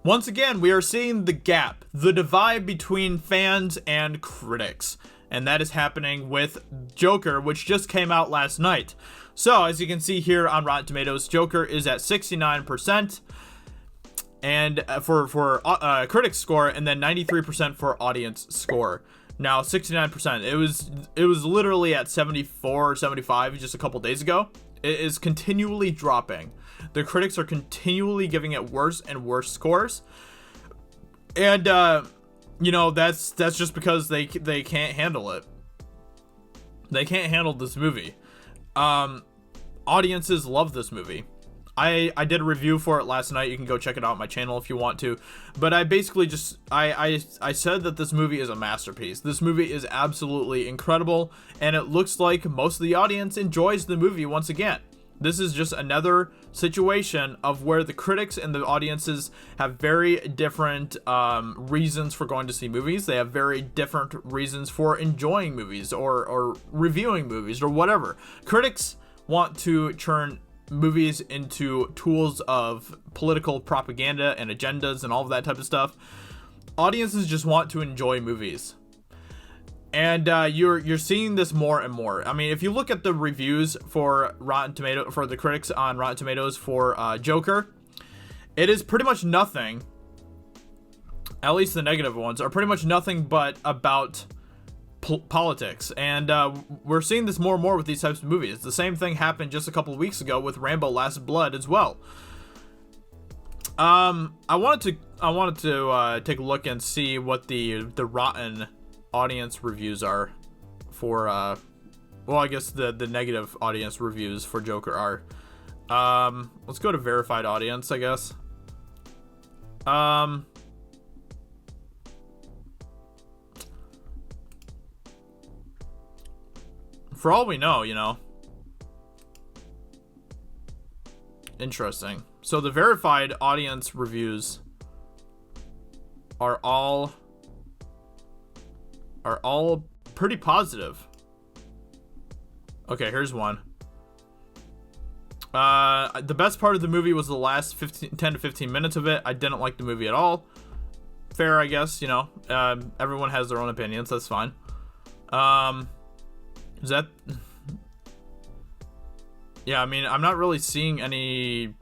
Once again, we are seeing the gap, the divide between fans and critics. And that is happening with Joker, which just came out last night. So, as you can see here on Rotten Tomatoes, Joker is at 69%. And for critics score, and then 93% for audience score. Now 69%. It was literally at 74 or 75 just a couple days ago. It is continually dropping. The critics are continually giving it worse and worse scores. And that's just because they can't handle it. They can't handle this movie. Audiences love this movie. I did a review for it last night. You can go check it out on my channel if you want to. But I basically just, I said that this movie is a masterpiece. This movie is absolutely incredible. And it looks like most of the audience enjoys the movie once again. This is just another situation of where the critics and the audiences have very different reasons for going to see movies. They have very different reasons for enjoying movies or reviewing movies or whatever. Critics want to turn movies into tools of political propaganda and agendas and all of that type of stuff. Audiences just want to enjoy movies, and you're seeing this more and more. I mean, if you look at the reviews for the critics on Rotten Tomatoes for Joker, it is pretty much nothing. At least the negative ones are pretty much nothing but about politics, and we're seeing this more and more with these types of movies. The same thing happened just a couple of weeks ago with Rambo: Last Blood as well. I wanted to take a look and see what the Rotten audience reviews are for well, I guess the negative audience reviews for Joker are. Let's go to verified audience, I guess. For all we know, Interesting. So the verified audience reviews are all pretty positive. Okay, here's one. The best part of the movie was the last 10 to 15 minutes of it. I didn't like the movie at all. Fair, I guess, everyone has their own opinions. That's fine. Is that... Yeah, I mean, I'm not really seeing any...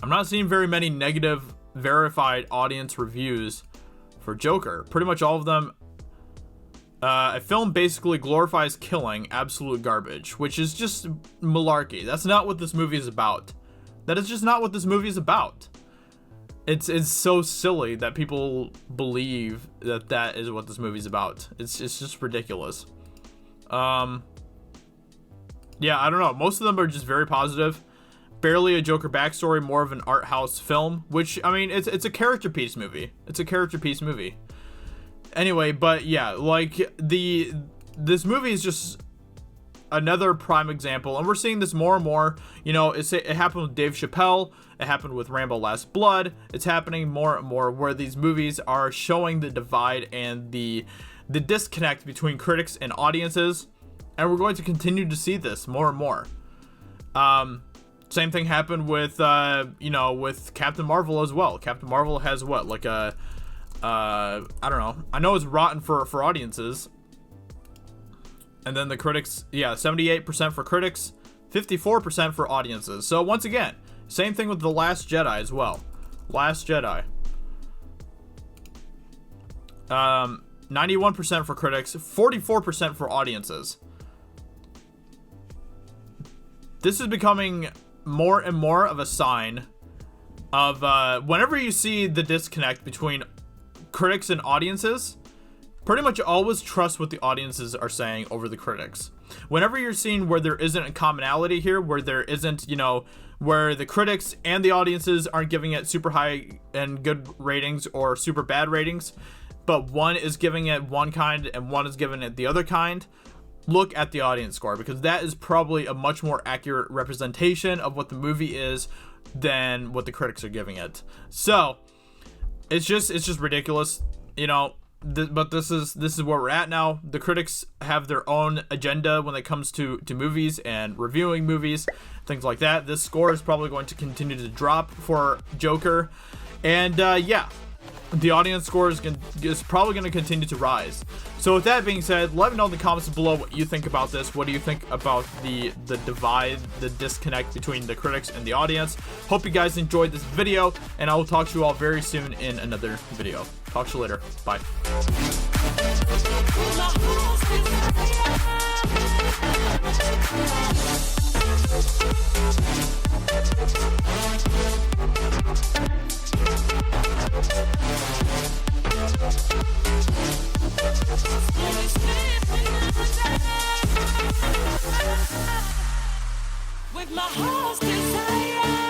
I'm not seeing very many negative verified audience reviews for Joker. Pretty much all of them... a film basically glorifies killing, absolute garbage, which is just malarkey. That's not what this movie is about. That is just not what this movie is about. It's so silly that people believe that is what this movie's about. It's just ridiculous. Yeah, I don't know. Most of them are just very positive. Barely a Joker backstory, more of an art house film, which, I mean, it's a character piece movie. It's a character piece movie. Anyway, but yeah, like this movie is just another prime example, and we're seeing this more and more. It happened with Dave Chappelle. It happened with Rambo: Last Blood. It's happening more and more where these movies are showing the divide and the disconnect between critics and audiences, and we're going to continue to see this more and more. Same thing happened with with Captain Marvel as well. Captain Marvel has what, like a I don't know. I know it's rotten for audiences. And then the critics, 78% for critics, 54% for audiences. So once again, same thing with The Last Jedi as well. Last Jedi. 91% for critics, 44% for audiences. This is becoming more and more of a sign of whenever you see the disconnect between critics and audiences, pretty much always trust what the audiences are saying over the critics. Whenever you're seeing where there isn't a commonality here, where there isn't, where the critics and the audiences aren't giving it super high and good ratings or super bad ratings, but one is giving it one kind and one is giving it the other kind, look at the audience score, because that is probably a much more accurate representation of what the movie is than what the critics are giving it. So it's just ridiculous, but this is where we're at now. The critics have their own agenda when it comes to movies and reviewing movies, things like that. This score is probably going to continue to drop for Joker, And yeah, the audience score is probably going to continue to rise. So with that being said, let me know in the comments below what you think about this. What do you think about the divide, the disconnect between the critics and the audience? Hope you guys enjoyed this video, and I will talk to you all very soon in another video. Talk to you later. Bye. With my heart's desire.